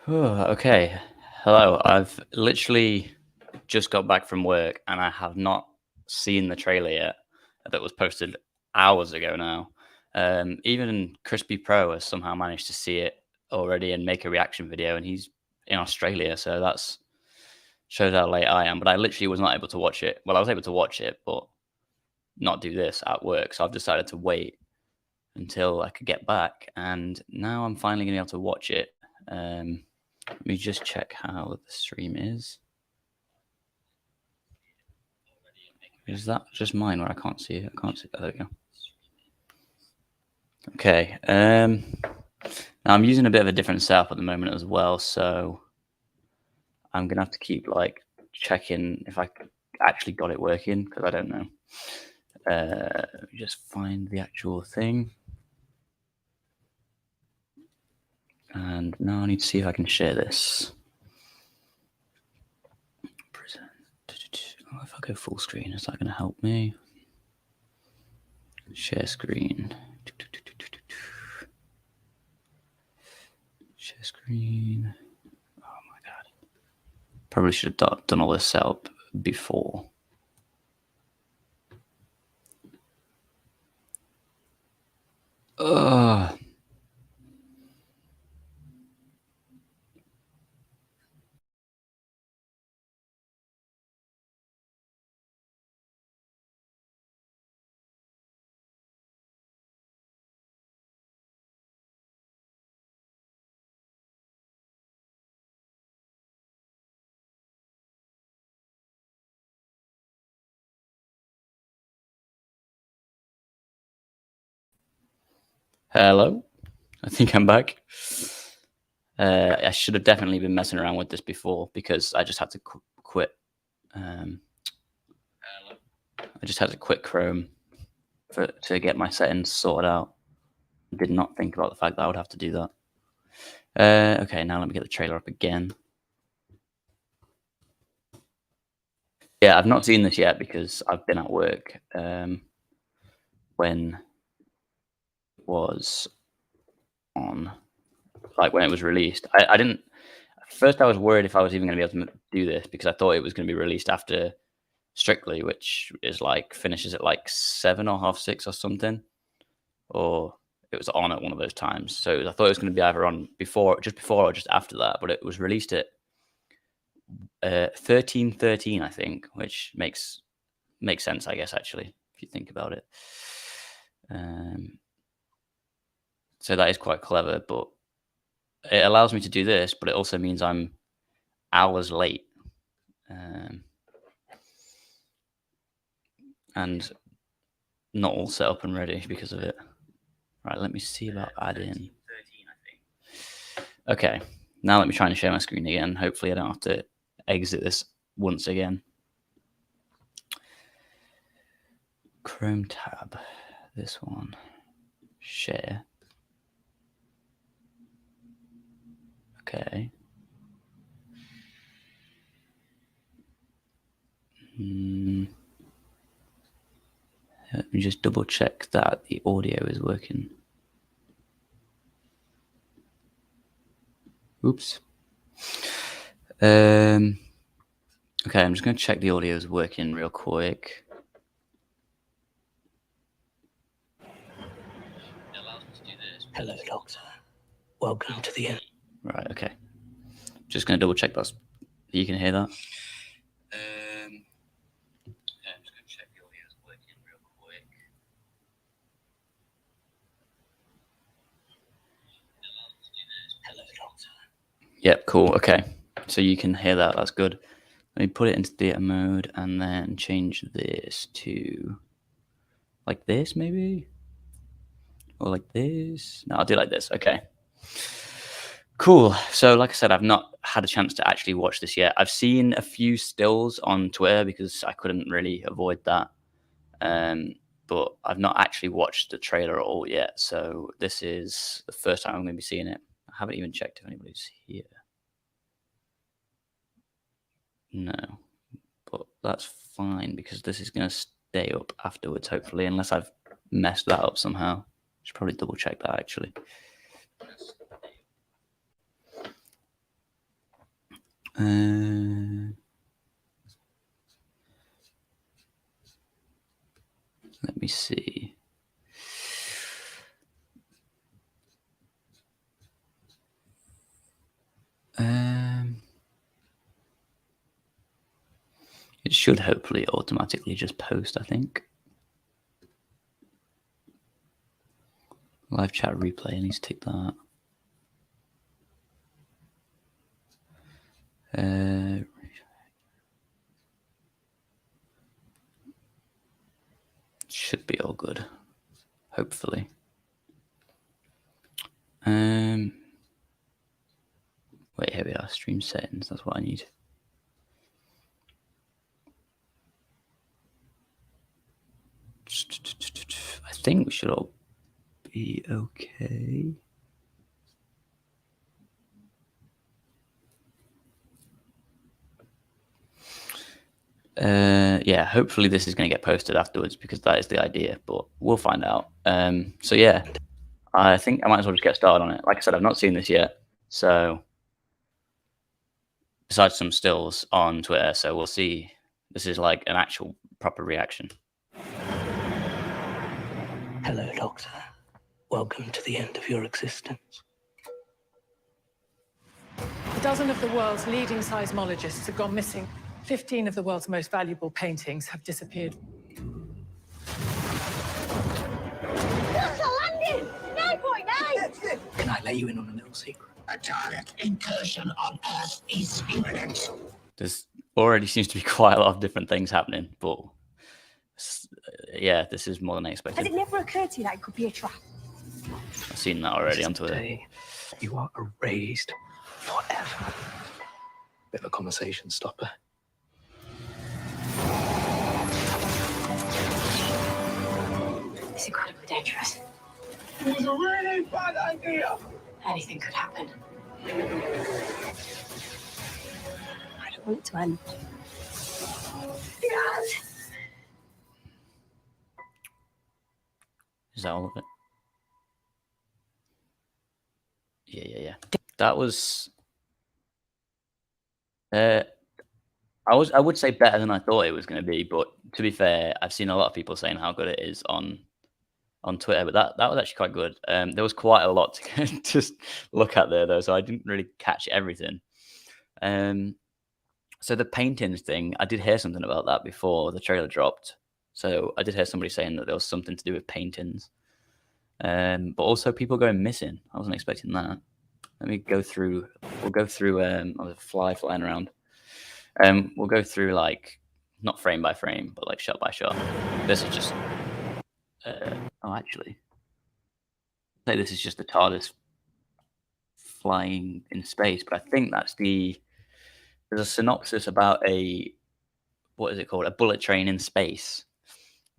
Okay. Hello. I've literally just got back from work and I have not seen the trailer yet that was posted hours ago now. Even Crispy Pro has somehow managed to see it already and make a reaction video, and he's in Australia, so that's shows how late I am. But I literally was not able to watch it. Well, I was able to watch it, but not do this at work. So I've decided to wait until I could get back, and now I'm finally gonna be able to watch it. Let me just check how the stream is. Is that just mine where I can't see it? I can't see. Oh, there we go. Okay. Now I'm using a bit of a different setup at the moment as well, so I'm gonna have to keep like checking if I actually got it working because I don't know. Let me just find the actual thing, and now I need to see if I can share this. Present. Oh, if I go full screen, is that going to help me? Share screen. Share screen. Oh my god. Probably should have done all this setup before. Ugh. Hello. I think I'm back. I should have definitely been messing around with this before because I just had to quit. I just had to quit Chrome to get my settings sorted out. Did not think about the fact that I would have to do that. Okay, now let me get the trailer up again. Yeah, I've not seen this yet because I've been at work when it was on, like when it was released. I didn't. At first, I was worried if I was even going to be able to do this because I thought it was going to be released after Strictly, which is like finishes at like 7 or half 6 or something, or it was on at one of those times. So I thought it was going to be either on just before or just after that, but it was released at 13:13, I think, which makes sense, I guess, actually, if you think about it. So that is quite clever, but it allows me to do this, but it also means I'm hours late. And not all set up and ready because of it. Right, let me see about adding. Okay, now let me try and share my screen again. Hopefully I don't have to exit this once again. Chrome tab, this one, share. Okay. Let me just double check that the audio is working. Oops. Okay, I'm just going to check the audio is working real quick. Hello, Doctor. Welcome to the end. Right, okay. Just going to double check that you can hear that. I'm just going to check the audio is working real quick. Hello, Doctor. Yep, cool. Okay, so you can hear that. That's good. Let me put it into theater mode and then change this to like this, maybe? Or like this? No, I'll do like this. Okay. Cool. So, like I said, I've not had a chance to actually watch this yet. I've seen a few stills on Twitter because I couldn't really avoid that. But I've not actually watched the trailer at all yet. So, this is the first time I'm going to be seeing it. I haven't even checked if anybody's here. No, but that's fine because this is going to stay up afterwards, hopefully, unless I've messed that up somehow. Should probably double check that actually. Let me see. It should hopefully automatically just post, I think. Live chat replay, I need to tick that. Should be all good, hopefully. Wait, here we are, stream settings, that's what I need. I think we should all be okay. Yeah, hopefully this is going to get posted afterwards because that is the idea, but we'll find out. So yeah, I think I might as well just get started on it. Like I said, I've not seen this yet, so besides some stills on Twitter, so we'll see. This is like an actual proper reaction. Hello, Doctor. Welcome to the end of your existence. A dozen of the world's leading seismologists have gone missing. 15 of the world's most valuable paintings have disappeared. Landing! 9.9! Can I let you in on a little secret? A Dalek incursion on Earth is imminent. There's already seems to be quite a lot of different things happening, but yeah, this is more than I expected. Has it never occurred to you that it could be a trap? I've seen that already on Twitter. Today, you are erased forever. Bit of a conversation stopper. It's incredibly dangerous. It was a really bad idea. Anything could happen. I don't want it to end. Yes! Is that all of it? Yeah. That was. I would say better than I thought it was going to be, but to be fair, I've seen a lot of people saying how good it is on Twitter, but that was actually quite good. There was quite a lot to just look at there, though, so I didn't really catch everything. So the paintings thing, I did hear something about that before the trailer dropped. So I did hear somebody saying that there was something to do with paintings, but also people going missing. I wasn't expecting that. Let me go through. We'll go through. There's a fly flying around. We'll go through like not frame by frame, but like shot by shot. This is just. Oh, actually, I say this is just the TARDIS flying in space, but I think that's the. There's a synopsis about what is it called? A bullet train in space.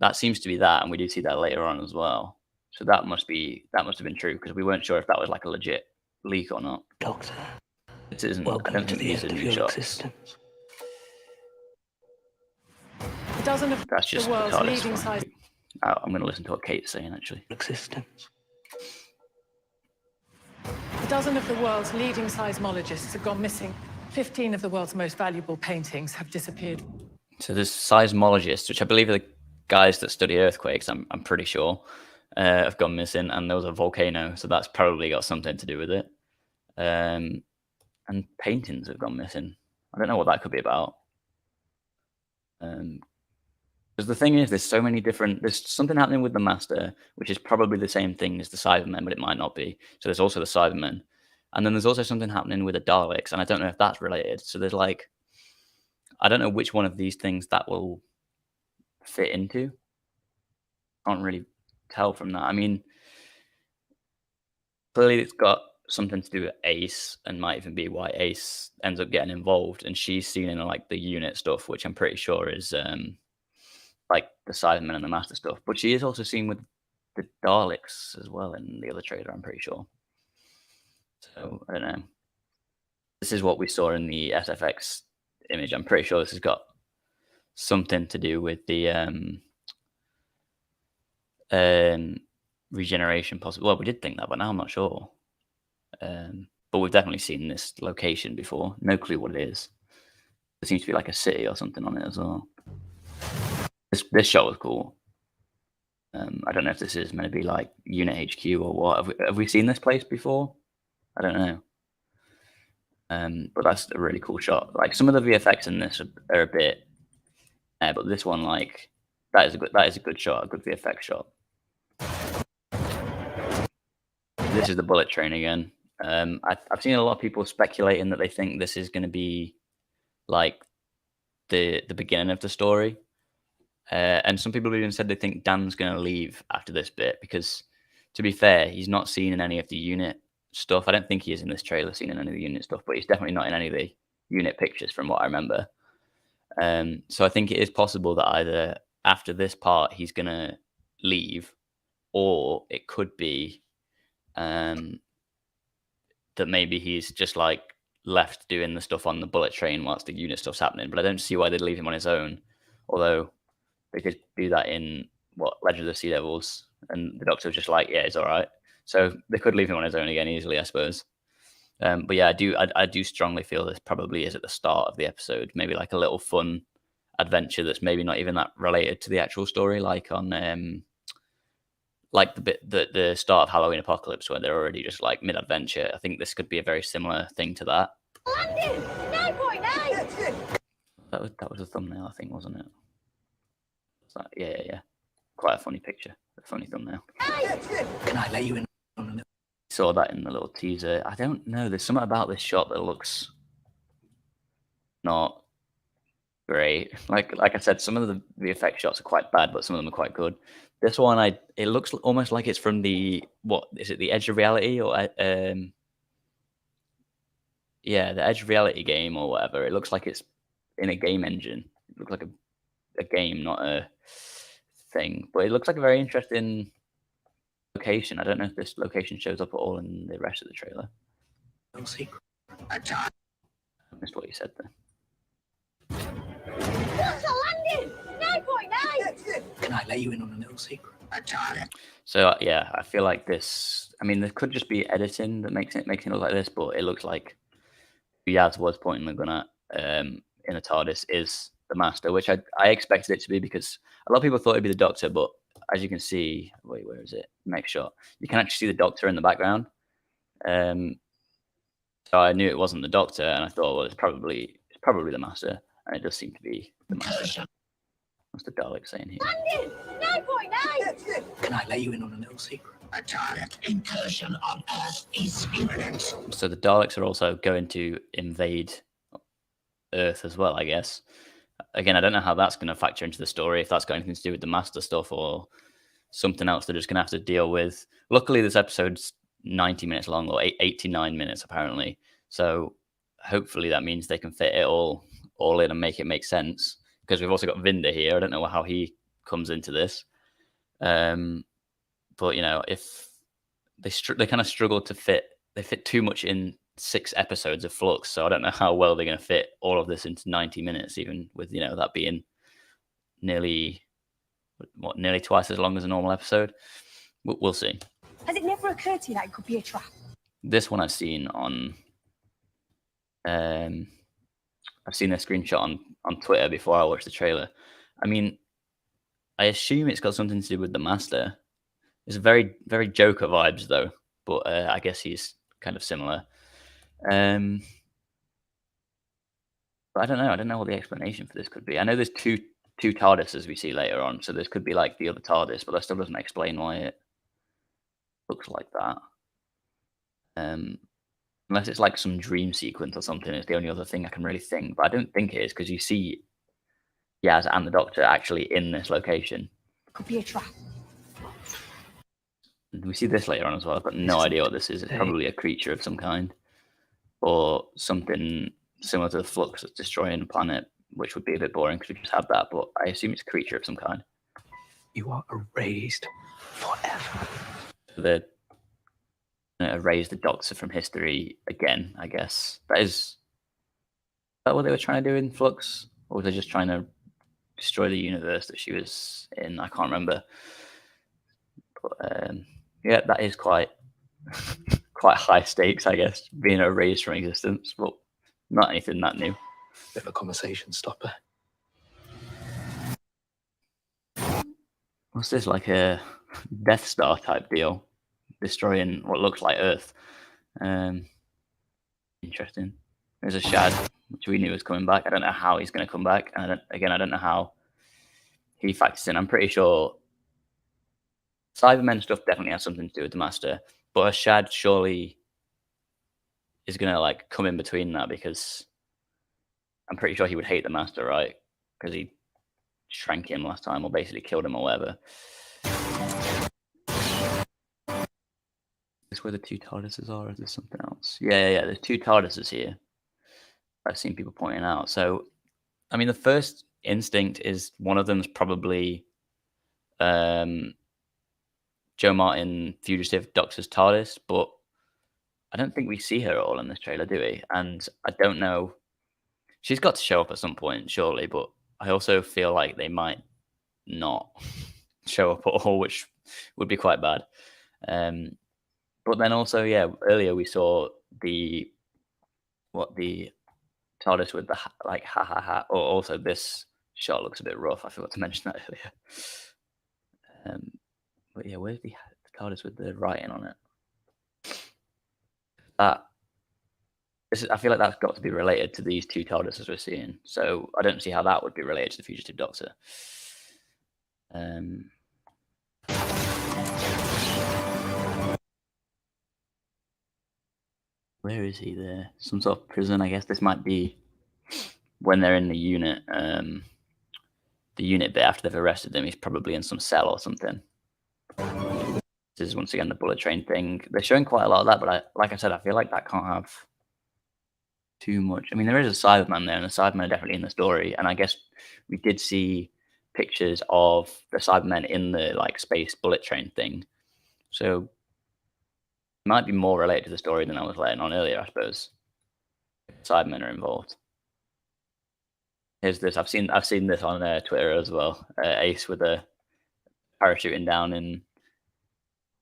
That seems to be that, and we do see that later on as well. So that must have been true because we weren't sure if that was like a legit leak or not. Doctor, It isn't. welcome to the end of your existence. A dozen of That's just the world's TARDIS leading flying. seismologists. I'm going to listen to what Kate's saying actually. Existence. A dozen of the world's leading seismologists have gone missing. 15 of the world's most valuable paintings have disappeared. So there's seismologists, which I believe are the guys that study earthquakes. I'm pretty sure have gone missing, and there was a volcano, so that's probably got something to do with it. And paintings have gone missing. I don't know what that could be about. Because the thing is, there's so many different. There's something happening with the Master, which is probably the same thing as the Cybermen, but it might not be. So there's also the Cybermen, and then there's also something happening with the Daleks, and I don't know if that's related. So there's like, I don't know which one of these things that will fit into. Can't really tell from that. I mean, clearly it's got something to do with Ace, and might even be why Ace ends up getting involved, and she's seen in like the unit stuff, which I'm pretty sure is like the Cybermen and the Master stuff. But she is also seen with the Daleks as well in the other trailer, I'm pretty sure. So I don't know. This is what we saw in the SFX image. I'm pretty sure this has got something to do with the regeneration possible. Well, we did think that, but now I'm not sure. But but we've definitely seen this location before. No clue what it is. There seems to be like a city or something on it as well. This shot was cool. I don't know if this is meant to be like Unit HQ or what. Have we seen this place before? I don't know. But that's a really cool shot. Like some of the VFX in this are a bit, but this one, like that is a good shot, a good VFX shot. This is the bullet train again. I've seen a lot of people speculating that they think this is going to be like the beginning of the story. And some people even said they think Dan's going to leave after this bit because, to be fair, he's not seen in any of the unit stuff. I don't think he is in this trailer seen in any of the unit stuff, but he's definitely not in any of the unit pictures from what I remember. So I think it is possible that either after this part he's going to leave, or it could be that maybe he's just like left doing the stuff on the bullet train whilst the unit stuff's happening. But I don't see why they'd leave him on his own, although they could do that in Legend of the Sea Devils, and the Doctor was just like, yeah, it's all right. So they could leave him on his own again easily, I suppose. But yeah, I do strongly feel this probably is at the start of the episode, maybe like a little fun adventure that's maybe not even that related to the actual story, like on like the start of Halloween Apocalypse, where they're already just like mid-adventure. I think this could be a very similar thing to that. London, 9.9. That was a thumbnail, I think, wasn't it? Yeah. Quite a funny picture, a funny thumbnail. Can I let you in on a little? Saw that in the little teaser. I don't know. There's something about this shot that looks not great. Like I said, some of the VFX shots are quite bad, but some of them are quite good. This one, it looks almost like it's from the the Edge of Reality or the Edge of Reality game or whatever. It looks like it's in a game engine. It looks like a game, not a thing. But it looks like a very interesting location. I don't know if this location shows up at all in the rest of the trailer. No secret. I missed what you said there. What's a London, 9.9. Can I let you in on a little secret? So yeah, I feel like this. I mean, there could just be editing that makes it look like this, but it looks like who Yaz was pointing the gun at in the TARDIS is the Master, which I expected it to be because a lot of people thought it'd be the Doctor, but as you can see, wait, where is it? Next shot, you can actually see the Doctor in the background. So I knew it wasn't the Doctor, and I thought, well, it's probably the Master, and it does seem to be the Master. What's the Dalek saying here? London, 9.9. Can I let you in on a little secret? A Dalek incursion on Earth is imminent. So the Daleks are also going to invade Earth as well, I guess. Again, I don't know how that's going to factor into the story, if that's got anything to do with the Master stuff or something else they're just going to have to deal with. Luckily, this episode's 90 minutes long, or 89 minutes apparently. So hopefully that means they can fit it all in and make it make sense. Because we've also got Vinder here. I don't know how he comes into this. But, you know, if they kind of struggle to fit, they fit too much in 6 episodes of Flux. So I don't know how well they're going to fit all of this into 90 minutes, even with, you know, that being nearly twice as long as a normal episode. We'll see. Has it never occurred to you that it could be a trap? This one I've seen on... I've seen a screenshot on Twitter before I watched the trailer. I mean, I assume it's got something to do with the Master. It's very, very Joker vibes, though. But I guess he's kind of similar. But I don't know. I don't know what the explanation for this could be. I know there's two TARDISes we see later on, so this could be like the other TARDIS, but that still doesn't explain why it looks like that. Unless it's like some dream sequence or something. It's the only other thing I can really think. But I don't think it is, because you see Yaz and the Doctor actually in this location. Could be a trap. We see this later on as well. I've got no idea what this is. It's probably a creature of some kind. Or something similar to the Flux that's destroying the planet, which would be a bit boring because we just had that. But I assume it's a creature of some kind. You are erased forever. They're erase the Doctor from history again, I guess. Is that what they were trying to do in Flux? Or was they just trying to destroy the universe that she was in? I can't remember. But yeah, that is quite quite high stakes, I guess, being erased from existence, but not anything that new. Bit of a conversation stopper. What's this, like a Death Star type deal, destroying what looks like Earth? Interesting. There's a Shad, which we knew was coming back. I don't know how he's going to come back. And I don't know how he factors in. I'm pretty sure Cybermen stuff definitely has something to do with the Master, but a Shad surely is going to like come in between that, because I'm pretty sure he would hate the Master, right? Because he shrank him last time, or basically killed him, or whatever. Is this where the 2 TARDISes are, or is there something else? Yeah. There's 2 TARDISes here. I've seen people pointing out. So, I mean, the first instinct is one of them's probably Joe Martin, fugitive Doctor's TARDIS, but I don't think we see her at all in this trailer, do we? And I don't know. She's got to show up at some point, surely, but I also feel like they might not show up at all, which would be quite bad. But then also, yeah, earlier we saw the TARDIS with the like ha. Or also this shot looks a bit rough. I forgot to mention that earlier. But yeah, where's the TARDIS with the writing on it? I feel like that's got to be related to these 2 TARDISes we're seeing. So I don't see how that would be related to the fugitive Doctor. Where is he there? Some sort of prison, I guess. This might be when they're in the unit. The unit bit after they've arrested him. He's probably in some cell or something. This is once again the bullet train thing. They're showing quite a lot of that, but like I said, I feel like that can't have too much. I mean, there is a Cyberman there, and the Cybermen are definitely in the story. And I guess we did see pictures of the Cybermen in the like space bullet train thing. So it might be more related to the story than I was letting on earlier, I suppose. Cybermen are involved. Here's this. I've seen this on Twitter as well. Ace with a parachuting down in,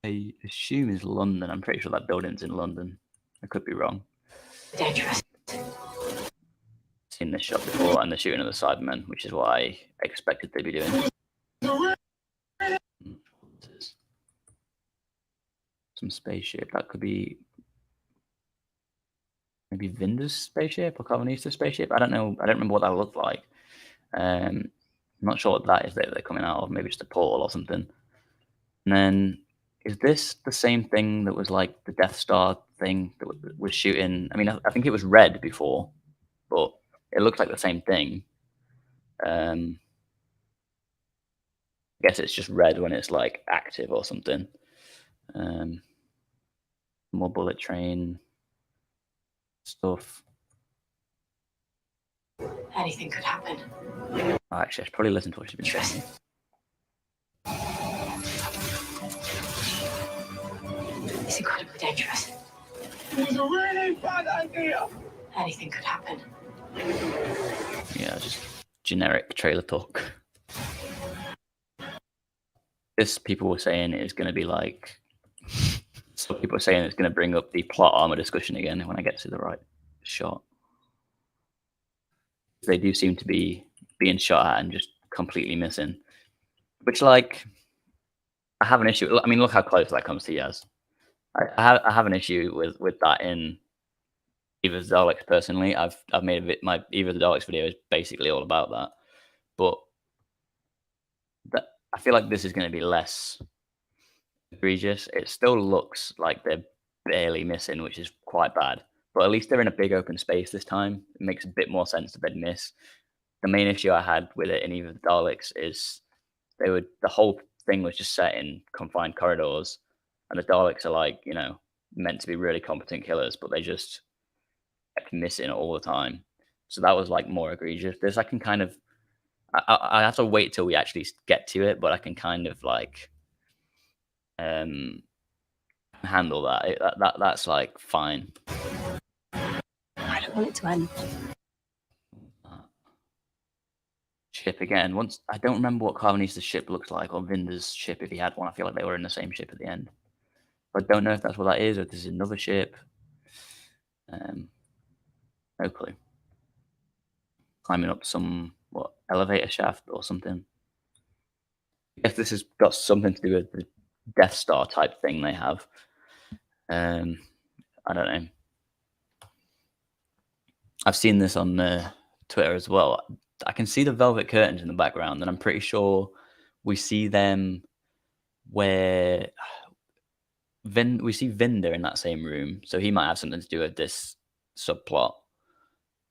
I assume is London. I'm pretty sure that building's in London. I could be wrong. Dangerous. Seen this shot before, and the shooting of the Cybermen, which is what I expected they'd be doing. Some spaceship. That could be maybe Vinder's spaceship or Carvanista's spaceship. I don't know. I don't remember what that looked like. I'm not sure what that is that they're coming out of. Maybe just a portal or something. And then, is this the same thing that was like the Death Star thing that was shooting? I mean, I think it was red before, but it looks like the same thing. I guess it's just red when it's like active or something. More bullet train stuff. Anything could happen. Oh, actually, I should probably listen to what she's been saying. It's incredibly dangerous. It's a really bad idea. Anything could happen. Yeah, just generic trailer talk. This, people were saying, is going to be like. So people are saying it's going to bring up the plot armor discussion again when I get to the right shot. They do seem to be being shot at and just completely missing. Which, like, I have an issue. I mean, look how close that comes to Yaz. I have an issue with that in Eva the Daleks personally. I've made my Eva the Daleks video is basically all about that. But I feel like this is going to be less egregious. It still looks like they're barely missing, which is quite bad. But at least they're in a big open space this time. It makes a bit more sense that they'd miss. The main issue I had with it in Eva the Daleks is the whole thing was just set in confined corridors, and the Daleks are like, you know, meant to be really competent killers, but they just kept missing all the time. So that was like more egregious. This I can kind of, I have to wait till we actually get to it, but I can kind of like handle that. That's like fine. I don't want it to end. Ship again. Once I don't remember what Carvanista's ship looks like, or Vinder's ship if he had one. I feel like they were in the same ship at the end. I don't know if that's what that is, or if this is another ship. No clue. Climbing up some elevator shaft or something. I guess this has got something to do with the Death Star type thing they have. I don't know. I've seen this on Twitter as well. I can see the velvet curtains in the background, and I'm pretty sure we see them where we see Vinder in that same room, so he might have something to do with this subplot.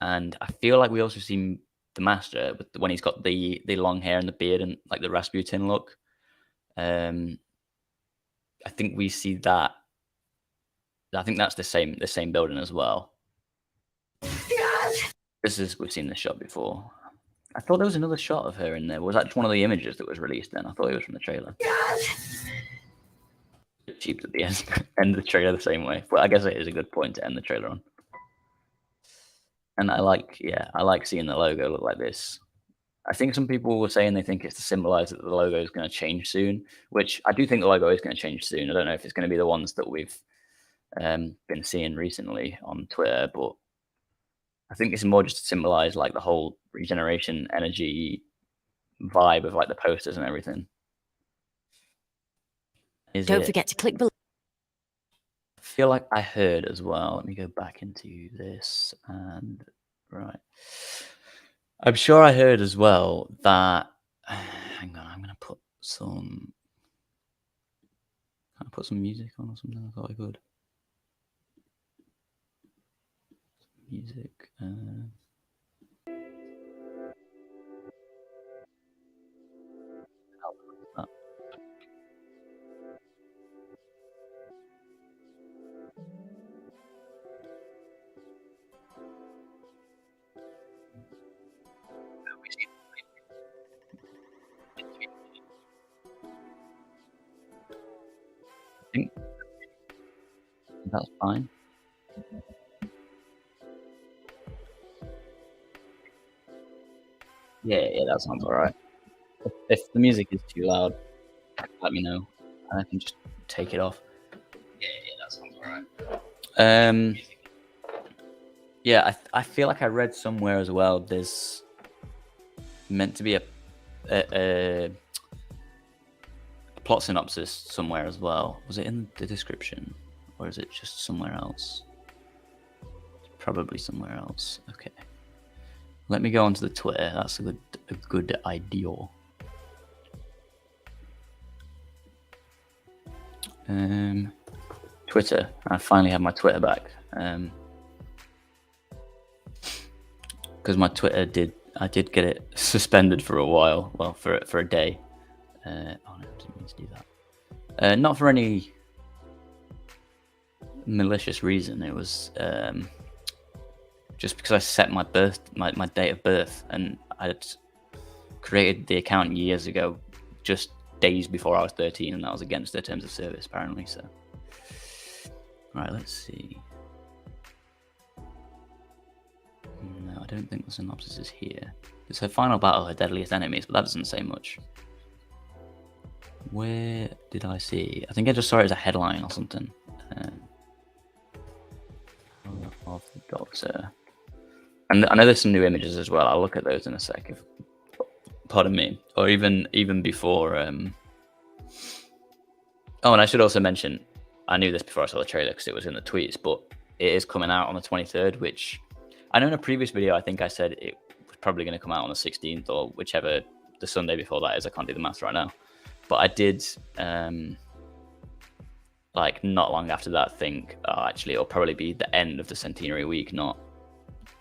And I feel like we also see the Master when he's got the long hair and the beard and like the Rasputin look. I think we see that. I think that's the same building as well. We've seen this shot before. I thought there was another shot of her in there. Was that one of the images that was released then? I thought it was from the trailer. Cheap at the end of the trailer the same way. But I guess it is a good point to end the trailer on. And I like seeing the logo look like this. I think some people were saying they think it's to symbolize that the logo is going to change soon, which I do think the logo is going to change soon. I don't know if it's going to be the ones that we've been seeing recently on Twitter, but I think it's more just to symbolize like the whole regeneration energy vibe of like the posters and everything. Don't forget to click below. I feel like I heard as well. Let me go back into this and right. I'm sure I heard as well that. Hang on, I'm gonna put some. Can I put some music on or something? I thought I could. Music. I think that's fine. Yeah, that sounds alright. If the music is too loud, let me know, and I can just take it off. Yeah, that sounds alright. Yeah, I feel like I read somewhere as well. There's meant to be a plot synopsis somewhere as well. Was it in the description, or is it just somewhere else? Probably somewhere else. Okay. Let me go onto the Twitter. That's a good idea. Twitter. I finally have my Twitter back. Because my Twitter I did get it suspended for a while. Well, for a day. Oh no, I didn't mean to do that. Not for any malicious reason. It was just because I set my date of birth, and I had created the account years ago, just days before I was 13, and that was against their terms of service apparently. So, right, let's see. No, I don't think the synopsis is here. It's her final battle, her deadliest enemies, but that doesn't say much. Where did I see? I think I just saw it as a headline or something. Of the Doctor. And I know there's some new images as well. I'll look at those in a sec. Pardon me. Or even before. Oh, and I should also mention, I knew this before I saw the trailer because it was in the tweets, but it is coming out on the 23rd, which I know in a previous video I think I said it was probably going to come out on the 16th or whichever the Sunday before that is. I can't do the maths right now. But I did, like, not long after that think, actually, it'll probably be the end of the Centenary week, not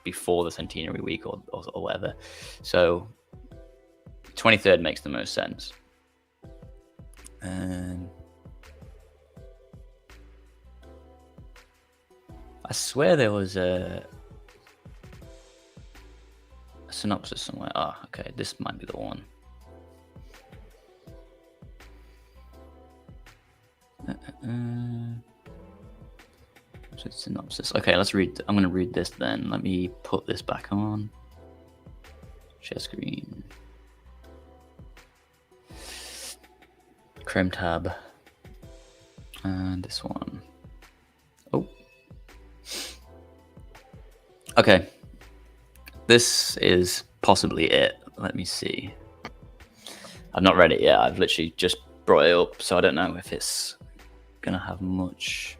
before the Centenary week or whatever. So 23rd makes the most sense. I swear there was a synopsis somewhere. Okay, this might be the one. So synopsis. Okay, let's read. I'm going to read this then. Let me put this back on. Share screen. Chrome tab. And this one. Oh. Okay. This is possibly it. Let me see. I've not read it yet. I've literally just brought it up, so I don't know if it's gonna have much.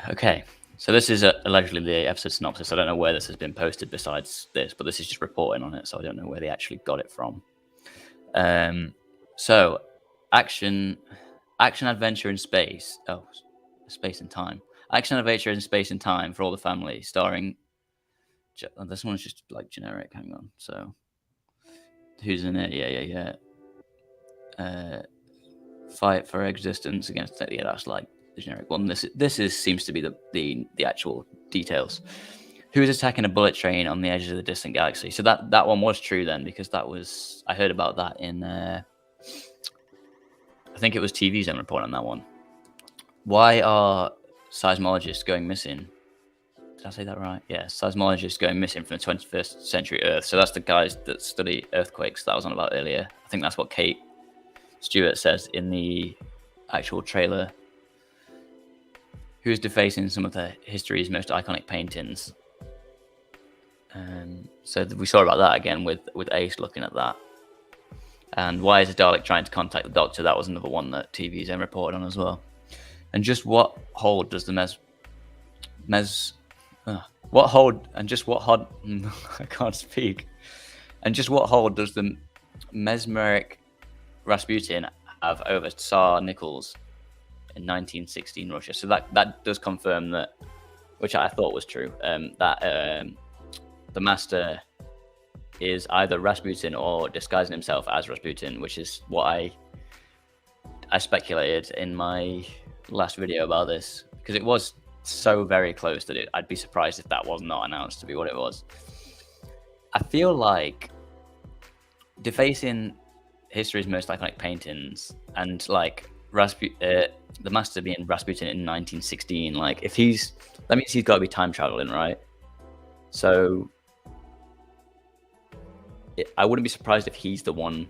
Okay. So this is allegedly the episode synopsis. I don't know where this has been posted besides this, but this is just reporting on it, so I don't know where they actually got it from. So action adventure in space. Oh, space and time. Action adventure in space and time for all the family, starring. Oh, this one's just like generic. Hang on. So who's in it? Yeah. Fight for existence against. Yeah, that's like the generic one. This seems to be the actual details. Who is attacking a bullet train on the edge of the distant galaxy? So that one was true then, because that was, I heard about that in I think it was TV Zone report on that one. Why are seismologists going missing? Did I say that right? Yeah, seismologists going missing from the 21st century Earth. So that's the guys that study earthquakes that I was on about earlier. I think that's what Kate Stewart says in the actual trailer. Who's defacing some of the history's most iconic paintings? So we saw about that again with Ace looking at that. And why is a Dalek trying to contact the Doctor? That was another one that TV's reported on as well. And just what hold does the I can't speak. And just what hold does the mesmeric Rasputin have over Tsar Nichols in 1916 Russia? So that does confirm that, which I thought was true, that the Master is either Rasputin or disguising himself as Rasputin, which is what I speculated in my last video about this, because it was so very close that I'd be surprised if that was not announced to be what it was. I feel like defacing history's most iconic paintings and like the Master being Rasputin in 1916, like if that means he's got to be time traveling, right? So I wouldn't be surprised if he's the one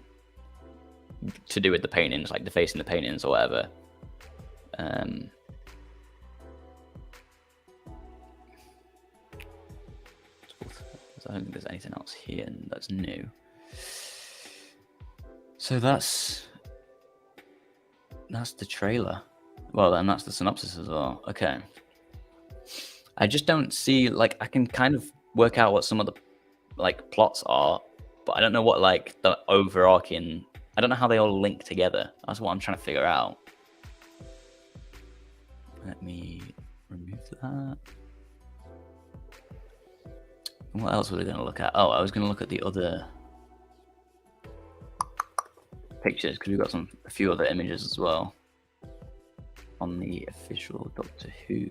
to do with the paintings, like defacing the paintings or whatever. I don't think there's anything else here that's new. So that's the trailer. Well, and that's the synopsis as well. Okay. I just don't see, like, I can kind of work out what some of the like plots are, but I don't know what like the overarching. I don't know how they all link together. That's what I'm trying to figure out. Let me remove that. And what else was I going to look at? Oh, I was going to look at the other pictures because we've got a few other images as well on the official Doctor Who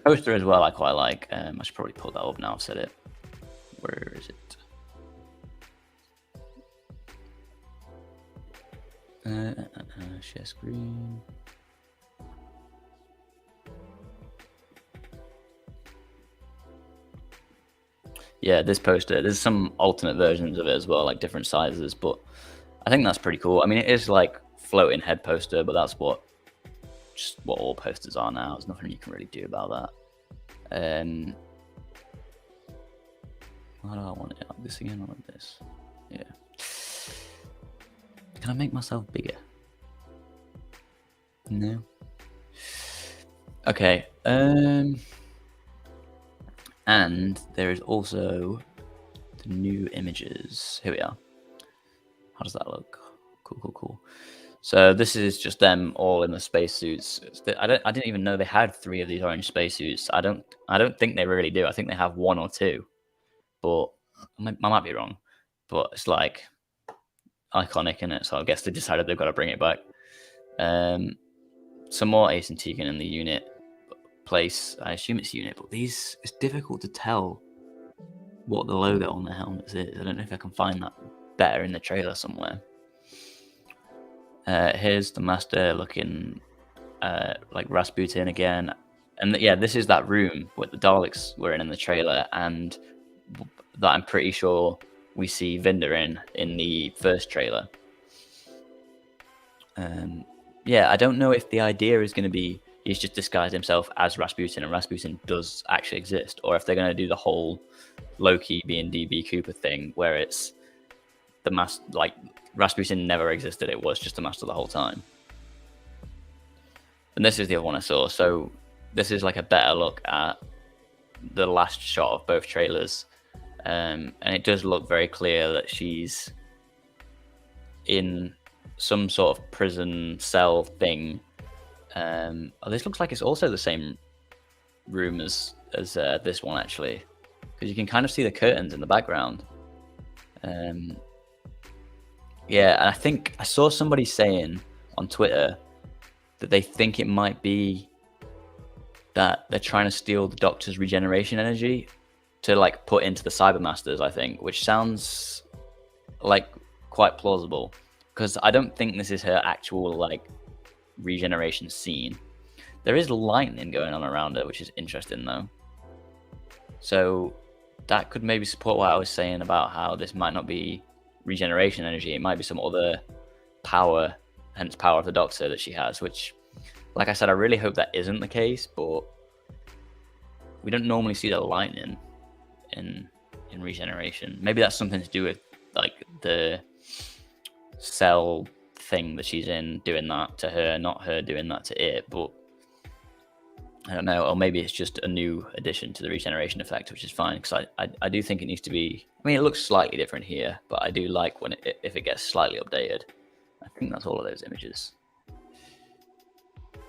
poster as well. I quite like. I should probably pull that up now. I've said it. Where is it? Share screen. Yeah, this poster. There's some alternate versions of it as well, like different sizes, but I think that's pretty cool. I mean, it is like floating head poster, but that's just what all posters are now. There's nothing you can really do about that. How do I want it? Like this again or like this? Yeah. Can I make myself bigger? No. Okay. And there is also the new images. Here we are. How does that look? Cool. So this is just them all in the spacesuits. I didn't even know they had 3 of these orange spacesuits. I don't think they really do. I think they have 1 or 2, but I might be wrong. But it's like iconic in it, so I guess they decided they've got to bring it back. Some more Ace and Tegan in the unit place. I assume it's unit, but it's difficult to tell what the logo on the helmets is. I don't know if I can find that better in the trailer somewhere. Here's the Master looking like Rasputin again, and yeah, this is that room where the Daleks were in the trailer, and that I'm pretty sure we see Vinda in the first trailer. Yeah, I don't know if the idea is going to be he's just disguised himself as Rasputin and Rasputin does actually exist, or if they're going to do the whole Loki being DB Cooper thing where it's the master, like Rasputin never existed, it was just the master the whole time. And this is the other one I saw, so this is like a better look at the last shot of both trailers, and it does look very clear that she's in some sort of prison cell thing. This looks like it's also the same room as this one, actually, because you can kind of see the curtains in the background. Yeah, and I think I saw somebody saying on Twitter that they think it might be that they're trying to steal the Doctor's regeneration energy to like put into the Cybermasters, I think, which sounds like quite plausible, because I don't think this is her actual like regeneration scene. There is lightning going on around her, which is interesting though. So that could maybe support what I was saying about how this might not be regeneration energy. It might be some other power, hence power of the Doctor that she has, which, like I said, I really hope that isn't the case, but we don't normally see the lightning in regeneration. Maybe that's something to do with like the cell thing that she's in doing that to her, not her doing that to it, but I don't know. Or maybe it's just a new addition to the regeneration effect, which is fine, because I do think it needs to be, I mean, it looks slightly different here, but I do like when if it gets slightly updated. I think that's all of those images.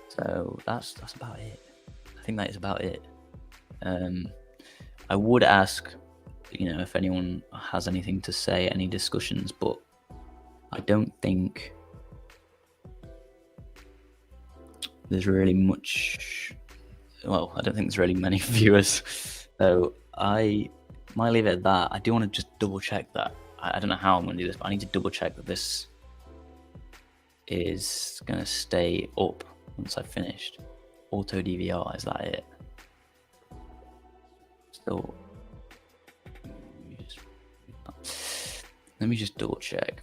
So that's about it. I think that is about it. I would ask, if anyone has anything to say, any discussions, but I don't think there's really much. Well, I don't think there's really many viewers, so I might leave it at that. I do want to just double check that. I don't know how I'm going to do this, but I need to double check that this is going to stay up once I've finished. Auto DVR, is that it? So let me just double check.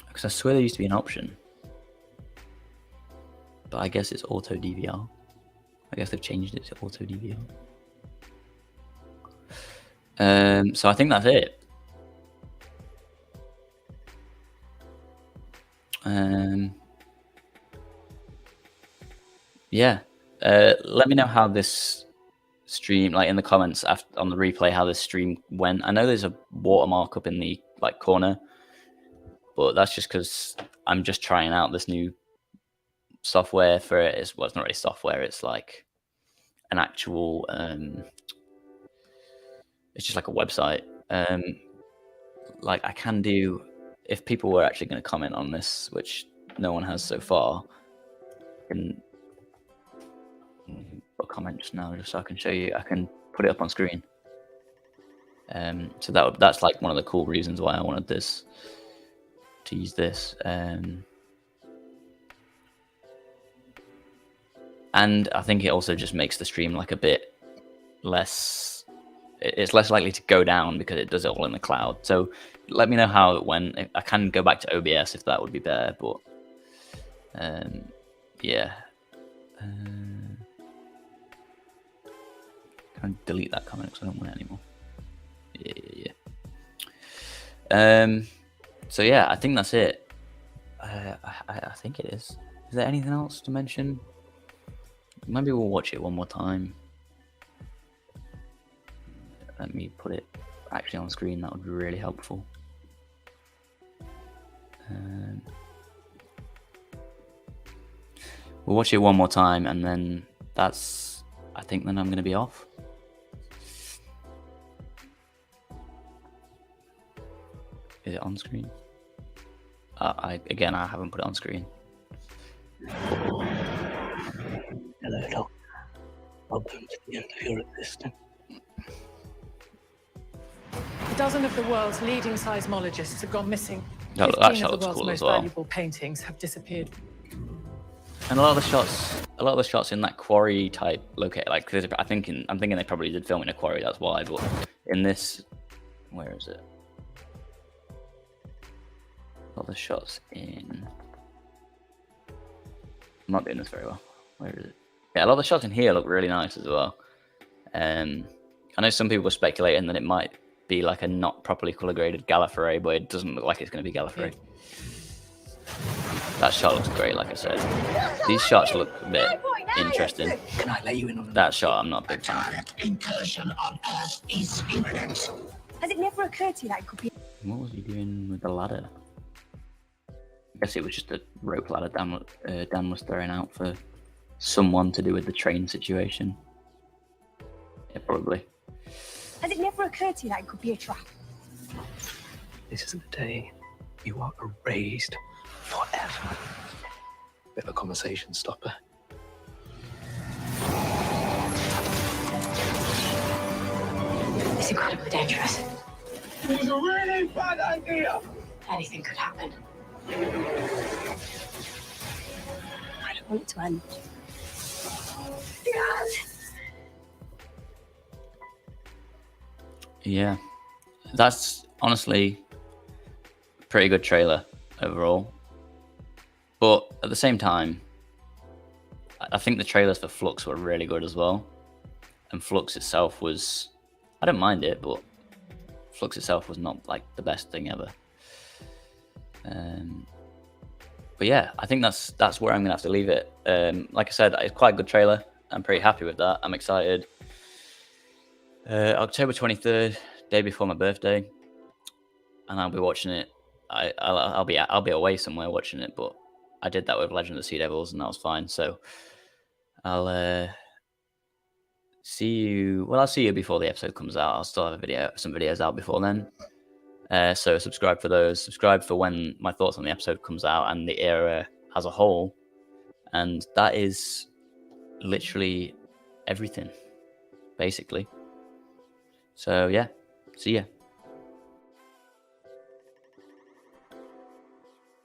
Because I swear there used to be an option, but I guess it's auto DVR. I guess they've changed it to auto DVR. So I think that's it. Yeah. Let me know how this stream, like in the comments on the replay, how this stream went. I know there's a watermark up in the like corner, but that's just because I'm just trying out this new software for it. It's not really software, it's like an actual it's just like a website. Like I can do, if people were actually going to comment on this, which no one has so far, I can put a comment just now just so I can show you. I can put it up on screen. So that's like one of the cool reasons why I wanted this, to use this. And I think it also just makes the stream like a bit less, it's less likely to go down because it does it all in the cloud. So let me know how it went. I can go back to OBS if that would be better, but yeah. Can I delete that comment because I don't want it anymore? Yeah. So yeah, I think that's it. I think it is. Is there anything else to mention? Maybe we'll watch it one more time. Let me put it actually on screen. That would be really helpful. We'll watch it one more time, and then that's, I think then I'm going to be off. Is it on screen? Again, I haven't put it on screen. Hello, Doc. Welcome to the end of your existence. A dozen of the world's leading seismologists have gone missing. Oh, 15 that shot of the looks world's cool as most well. valuable paintings have disappeared. And a lot of the shots a lot of the shots in that quarry type location, like I'm thinking they probably did film in a quarry. That's why. But in this, where is it? A lot of the shots in. I'm not doing this very well. Where is it? Yeah, a lot of the shots in here look really nice as well. I know some people were speculating that it might be like a not properly color graded Gallifrey, but it doesn't look like it's going to be Gallifrey. That shot looks great, like I said. These shots look a bit interesting. Can I let you in on That shot, I'm not a big fan. Direct incursion on Earth is imminent. Has it never occurred to you that it could be? What was he doing with the ladder? I guess it was just a rope ladder Dan was throwing out for someone to do with the train situation. Yeah, probably. Has it never occurred to you that it could be a trap? This is the day you are erased forever. Bit of a conversation stopper. It's incredibly dangerous. It's a really bad idea. Anything could happen. I don't want it to end. Yeah, that's honestly a pretty good trailer overall. But at the same time, I think the trailers for Flux were really good as well. And Flux itself was, I don't mind it, but Flux itself was not like the best thing ever. But yeah, I think that's where I'm gonna have to leave it. Like I said, it's quite a good trailer. I'm pretty happy with that. I'm excited. October 23rd, day before my birthday, and I'll be watching it. I'll be away somewhere watching it, but I did that with Legend of the Sea Devils, and that was fine. So I'll see you. Well, I'll see you before the episode comes out. I'll still have some videos out before then. So subscribe for those. Subscribe for when my thoughts on the episode comes out and the era as a whole. And that is literally everything, basically. So yeah, see ya.